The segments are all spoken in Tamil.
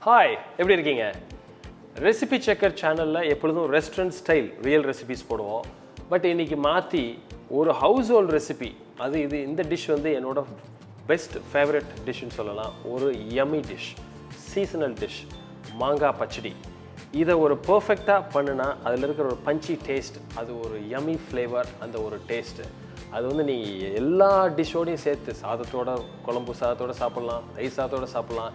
ஹாய், எப்படி இருக்கீங்க? Recipecheckr சேனலில் எப்பொழுதும் ரெஸ்டாரண்ட் ஸ்டைல் ரியல் ரெசிபிஸ் போடுவோம். பட் இன்றைக்கி மாற்றி ஒரு ஹவுஸ் ஹோல்ட் ரெசிபி, இந்த டிஷ் வந்து என்னோட பெஸ்ட் ஃபேவரட் டிஷ்ஷுன்னு சொல்லலாம். ஒரு யம்மி டிஷ், சீசனல் டிஷ், மாங்காய் பச்சடி. இதை ஒரு பர்ஃபெக்டாக பண்ணுனா அதில் இருக்கிற ஒரு பஞ்சி டேஸ்ட், அது ஒரு யம்மி ஃப்ளேவர், அந்த ஒரு டேஸ்ட்டு அது வந்து நீங்கள் எல்லா டிஷ்ஷோடையும் சேர்த்து சாதத்தோட, குழம்பு சாதத்தோடு சாப்பிட்லாம், ரைஸ் சாதத்தோடு சாப்பிட்லாம்.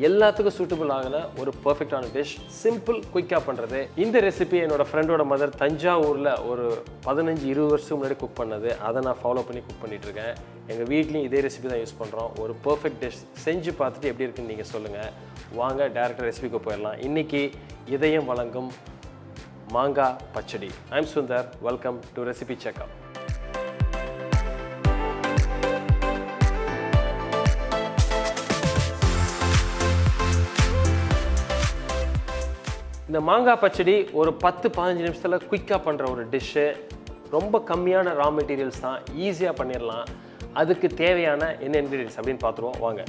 எல்லாத்துக்கும் சூட்டபிள் ஆகின ஒரு பர்ஃபெக்டான டிஷ், சிம்பிள் குயிக்காக பண்ணுறது. இந்த ரெசிபி என்னோடய ஃப்ரெண்டோட மதர் தஞ்சாவூரில் ஒரு 15-20 வருஷம் முன்னாடி குக் பண்ணது. அதை நான் ஃபாலோ பண்ணி குக் பண்ணிகிட்ருக்கேன். எங்கள் வீட்லேயும் இதே ரெசிபி தான் யூஸ் பண்ணுறோம். ஒரு பர்ஃபெக்ட் டிஷ் செஞ்சு பார்த்துட்டு எப்படி இருக்குன்னு நீங்கள் சொல்லுங்கள். வாங்க டேரெக்டாக ரெசிபிக்கு போயிடலாம். இன்றைக்கி இதயம் வழங்கும் மாங்காய் பச்சடி. I'm Sundar. Welcome to Recipecheckr. இந்த மாங்காய் பச்சடி ஒரு 10-15 நிமிஷத்தில் குயிக்காக பண்ணுற ஒரு டிஷ்ஷு. ரொம்ப கம்மியான ரா மெட்டீரியல்ஸ் தான், ஈஸியாக பண்ணிடலாம். அதுக்கு தேவையான என்ன இன்க்ரீடியன்ஸ் அப்படின்னு பார்த்துருவோம் வாங்க.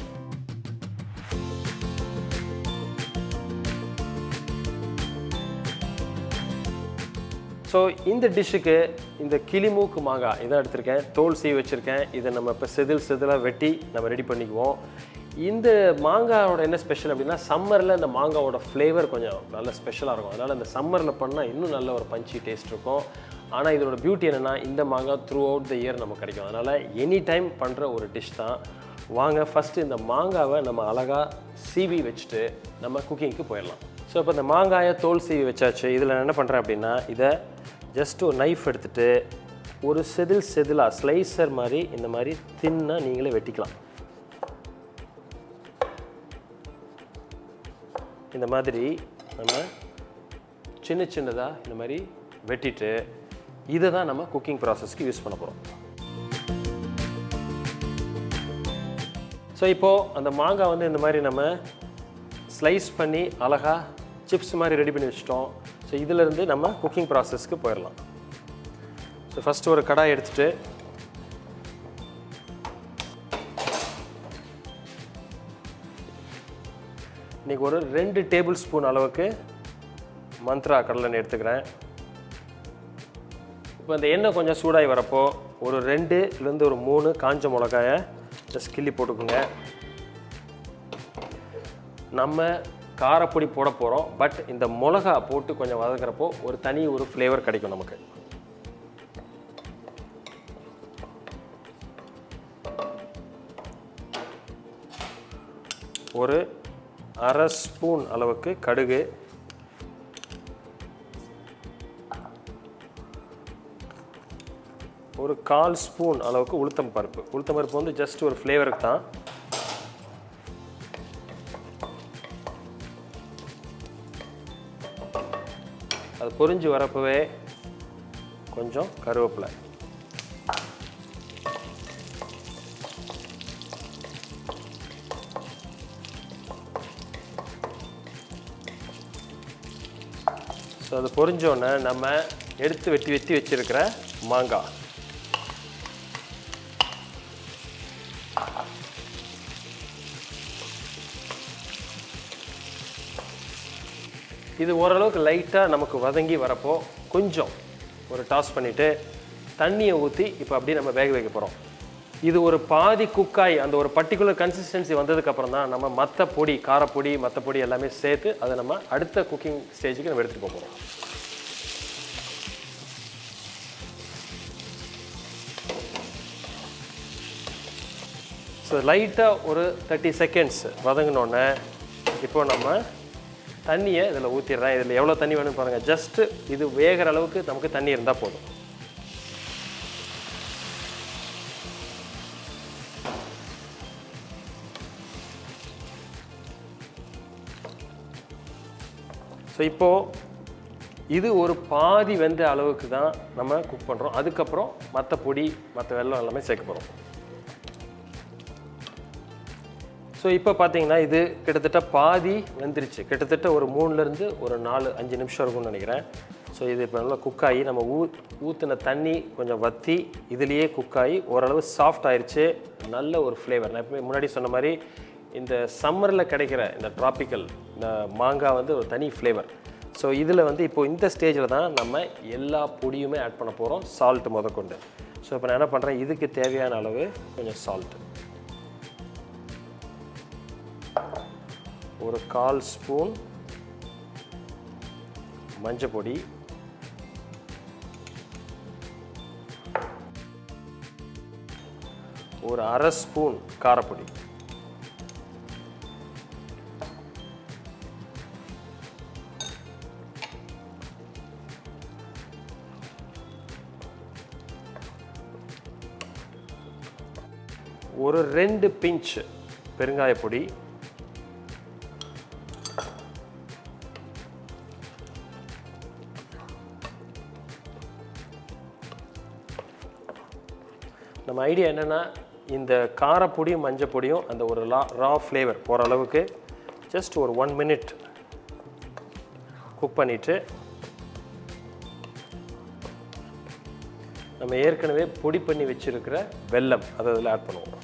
ஸோ இந்த டிஷ்ஷுக்கு இந்த கிளிமூக்கு மாங்காய் இதை எடுத்திருக்கேன், தோல் சீவி வச்சுருக்கேன். இதை நம்ம இப்போ செதிலாக வெட்டி நம்ம ரெடி பண்ணிக்குவோம். இந்த மாங்காயோட என்ன ஸ்பெஷல் அப்படின்னா, சம்மரில் இந்த மாங்காவோட ஃப்ளேவர் கொஞ்சம் நல்ல ஸ்பெஷலாக இருக்கும். அதனால் இந்த சம்மரில் பண்ணால் இன்னும் நல்ல ஒரு பஞ்சி டேஸ்ட் இருக்கும். ஆனால் இதோட பியூட்டி என்னென்னா, இந்த மாங்காய் த்ரூ அவுட் த இயர் நமக்கு கிடைக்கும். அதனால் எனி டைம் பண்ணுற ஒரு டிஷ் தான். வாங்க ஃபஸ்ட்டு இந்த மாங்காவை நம்ம அழகாக சீவி வச்சுட்டு நம்ம குக்கிங்க்கு போயிடலாம். ஸோ இப்போ இந்த மாங்காயை தோல் சீவி வச்சாச்சு. இதில் நான் என்ன பண்ணுறேன் அப்படின்னா, இதை ஜஸ்ட் ஒரு நைஃப் எடுத்துகிட்டு ஒரு செதிலாக ஸ்லைசர் மாதிரி இந்த மாதிரி தின்னாக நீங்களே வெட்டிக்கலாம். இந்த மாதிரி நம்ம சின்னதாக இந்த மாதிரி வெட்டிட்டு இதை தான் நம்ம குக்கிங் ப்ராசஸ்க்கு யூஸ் பண்ண போகிறோம். ஸோ இப்போது அந்த மாங்காய் வந்து இந்த மாதிரி நம்ம ஸ்லைஸ் பண்ணி அழகாக சிப்ஸ் மாதிரி ரெடி பண்ணி வச்சிட்டோம். ஸோ இதிலேருந்து நம்ம குக்கிங் ப்ராசஸ்க்கு போயிடலாம். ஸோ ஃபஸ்ட்டு ஒரு கடாய் எடுத்துகிட்டு இன்றைக்கி ஒரு 2 டேபிள் ஸ்பூன் அளவுக்கு மந்த்ரா கடலெண்ணெய் எடுத்துக்கிறேன். இப்போ இந்த எண்ணெய் கொஞ்சம் சூடாகி வரப்போ ஒரு 2லேருந்து ஒரு 3 காஞ்ச மிளகாயை ஜஸ்ட் கிள்ளி போட்டுக்கோங்க. நம்ம காரப்பொடி போட போகிறோம். பட் இந்த மிளகா போட்டு கொஞ்சம் வதக்கிறப்போ ஒரு தனி ஒரு ஃப்ளேவர் கிடைக்கும் நமக்கு. ஒரு 1/2 ஸ்பூன் அளவுக்கு கடுகு, ஒரு 1/4 ஸ்பூன் அளவுக்கு உளுத்தம் பருப்பு வந்து ஜஸ்ட் ஒரு ஃப்ளேவருக்கு தான். அது பொரிஞ்சு வரப்பவே கொஞ்சம் கருவேப்பிலை, ஸோ அது பொரிஞ்சோடனே நம்ம எடுத்து வெட்டி வச்சுருக்கிற மாங்காய், இது ஓரளவுக்கு லைட்டாக நமக்கு வதங்கி வரப்போ கொஞ்சம் ஒரு டாஸ் பண்ணிவிட்டு தண்ணியை ஊற்றி இப்போ அப்படியே நம்ம வேக வைக்க போகிறோம். இது ஒரு பாதி குக்காய் அந்த ஒரு பர்டிகுலர் கன்சிஸ்டன்சி வந்ததுக்கப்புறம் தான் நம்ம மற்ற பொடி, காரப்பொடி, மற்ற பொடி எல்லாமே சேர்த்து அதை நம்ம அடுத்த குக்கிங் ஸ்டேஜுக்கு நம்ம எடுத்துகிட்டு போக போகிறோம். ஸோ லைட்டாக ஒரு 30 செகண்ட்ஸ் வதங்கினோடனே இப்போது நம்ம தண்ணியை இதில் ஊற்றிடுறேன். இதில் எவ்வளோ தண்ணி வேணும்னு பாருங்கள். ஜஸ்ட்டு இது வேகிற அளவுக்கு நமக்கு தண்ணி இருந்தால் போதும். ஸோ இப்போது இது ஒரு பாதி வெந்த அளவுக்கு தான் நம்ம குக் பண்ணுறோம். அதுக்கப்புறம் மற்ற பொடி, மற்ற வெல்லம் எல்லாமே சேர்க்க போகிறோம். ஸோ இப்போ பார்த்தீங்கன்னா இது கிட்டத்தட்ட பாதி வெந்துருச்சு. கிட்டத்தட்ட ஒரு 3லேருந்து ஒரு 4-5 நிமிஷம் இருக்கும்னு நினைக்கிறேன். ஸோ இது இப்போ நல்லா குக்காகி நம்ம ஊற்றின தண்ணி கொஞ்சம் வற்றி இதுலேயே குக்காகி ஓரளவு சாஃப்ட் ஆயிடுச்சு. நல்ல ஒரு ஃப்ளேவர். நான் எப்பவுமே முன்னாடி சொன்ன மாதிரி இந்த சம்மரில் கிடைக்கிற இந்த ட்ராபிக்கல் மாங்காய் வந்து ஒரு தனி ஃப்ளேவர். ஸோ இதில் வந்து இப்போ இந்த ஸ்டேஜில் தான் நம்ம எல்லா பொடியுமே ஆட் பண்ண போகிறோம், சால்ட் முதற்கொண்டு. ஸோ இப்போ நான் என்ன பண்ணுறேன், இதுக்கு தேவையான அளவு கொஞ்சம் சால்ட்டு, ஒரு 1/4 ஸ்பூன் மஞ்சள் பொடி, ஒரு 1/2 ஸ்பூன் காரப்பொடி, ஒரு 2 பிஞ்ச் பெருங்காயப்பொடி, நம்ம ஐடியா என்னென்னா இந்த காரப்பொடியும் மஞ்சள் பொடியும் அந்த ஒரு ரா ஃப்ளேவர் போகிற அளவுக்கு ஜஸ்ட் ஒரு 1 மினிட் குக் பண்ணிவிட்டு நம்ம ஏற்கனவே பொடி பண்ணி வச்சுருக்கிற வெல்லம் அதை அதில் ஆட் பண்ணுவோம்.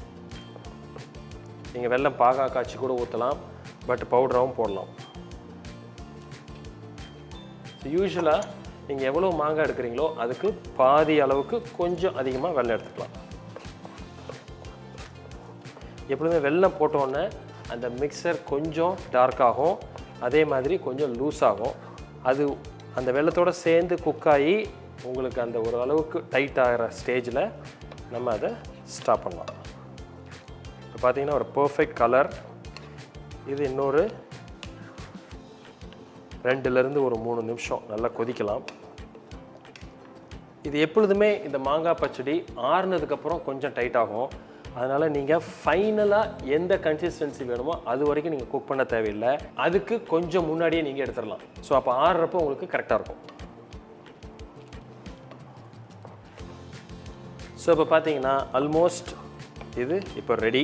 நீங்கள் வெல்லம் பாகா காய்ச்சி கூட ஊற்றலாம், பட் பவுடராகவும் போடலாம். யூஸ்வலாக நீங்கள் எவ்வளோ மாங்காய் எடுக்கிறீங்களோ அதுக்கு பாதி அளவுக்கு கொஞ்சம் அதிகமாக வெல்லம் எடுத்துக்கலாம். எப்பொழுதுமே வெல்லம் போட்டோன்னே அந்த மிக்சர் கொஞ்சம் டார்க்காகும், அதே மாதிரி கொஞ்சம் லூஸ் ஆகும். அது அந்த வெல்லத்தோடு சேர்ந்து குக்காகி உங்களுக்கு அந்த ஒரு அளவுக்கு டைட் ஆகிற ஸ்டேஜில் நம்ம அதை ஸ்டாப் பண்ணலாம். இப்போ பார்த்தீங்கன்னா ஒரு பர்ஃபெக்ட் கலர். இது இன்னொரு 2லேருந்து ஒரு 3 நிமிஷம் நல்லா கொதிக்கலாம். இது எப்பொழுதுமே இந்த மாங்காய் பச்சடி ஆறுனதுக்கப்புறம் கொஞ்சம் டைட் ஆகும். அதனால் நீங்கள் ஃபைனலாக எந்த கன்சிஸ்டன்சி வேணுமோ அது வரைக்கும் நீங்கள் குக் பண்ண தேவையில்லை, அதுக்கு கொஞ்சம் முன்னாடியே நீங்கள் எடுத்துடலாம். ஸோ அப்போ ஆறுறப்போ உங்களுக்கு கரெக்டாக இருக்கும். ஸோ இப்போ பார்த்தீங்கன்னா ஆல்மோஸ்ட் இது இப்போ ரெடி.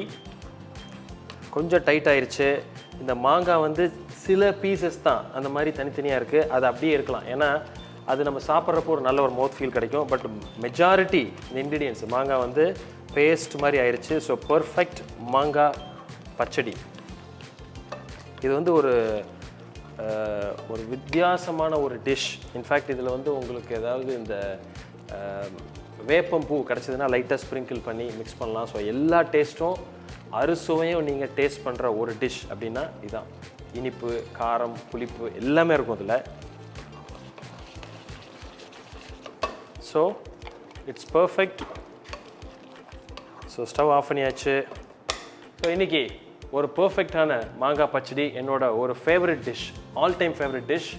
கொஞ்சம் டைட் ஆயிடுச்சு. இந்த மாங்காய் வந்து சில பீசஸ் தான் அந்த மாதிரி தனித்தனியாக இருக்குது, அது அப்படியே இருக்கலாம். ஏன்னா அது நம்ம சாப்பிட்றப்போ ஒரு நல்ல ஒரு மவுத் ஃபீல் கிடைக்கும். பட் மெஜாரிட்டி இந்த இன்க்ரீடியன்ஸ் மாங்காய் வந்து பேஸ்ட் மாதிரி ஆயிடுச்சு. ஸோ பர்ஃபெக்ட் மாங்காய் பச்சடி. இது வந்து ஒரு வித்தியாசமான ஒரு டிஷ். இன்ஃபேக்ட் இதில் வந்து உங்களுக்கு ஏதாவது இந்த வேப்பம் பூ கிடச்சதுன்னா லைட்டாக ஸ்ப்ரிங்கிள் பண்ணி மிக்ஸ் பண்ணலாம். ஸோ எல்லா டேஸ்ட்டும் அறுசுவையும் நீங்கள் டேஸ்ட் பண்ணுற ஒரு டிஷ் அப்படின்னா இதுதான். இனிப்பு, காரம், புளிப்பு எல்லாமே இருக்கும் இதில். So it's perfect. So stove off பண்ணியாச்சு. ஸோ இன்றைக்கி ஒரு பர்ஃபெக்டான மாங்காய் பச்சடி என்னோட ஒரு favourite dish, all time favourite dish.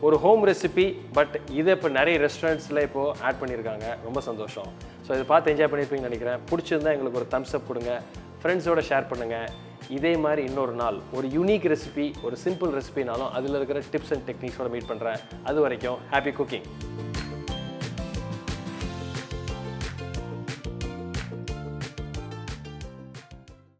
ஒரு ஹோம் ரெசிபி, பட் இதை இப்போ நிறைய ரெஸ்டாரண்ட்ஸில் இப்போது ஆட் பண்ணியிருக்காங்க. ரொம்ப சந்தோஷம். ஸோ இதை பார்த்து என்ஜாய் பண்ணியிருப்பீங்கன்னு நினைக்கிறேன். பிடிச்சிருந்தா எங்களுக்கு ஒரு தம்ஸ் அப் கொடுங்க, ஃப்ரெண்ட்ஸோட ஷேர் பண்ணுங்கள். இதே மாதிரி இன்னொரு நாள் ஒரு யூனிக் ரெசிபி, ஒரு சிம்பிள் ரெசிபினாலும் அதில் இருக்கிற டிப்ஸ் அண்ட் டெக்னிக்ஸோட மீட் பண்ணுறேன். அது வரைக்கும் ஹாப்பி குக்கிங்.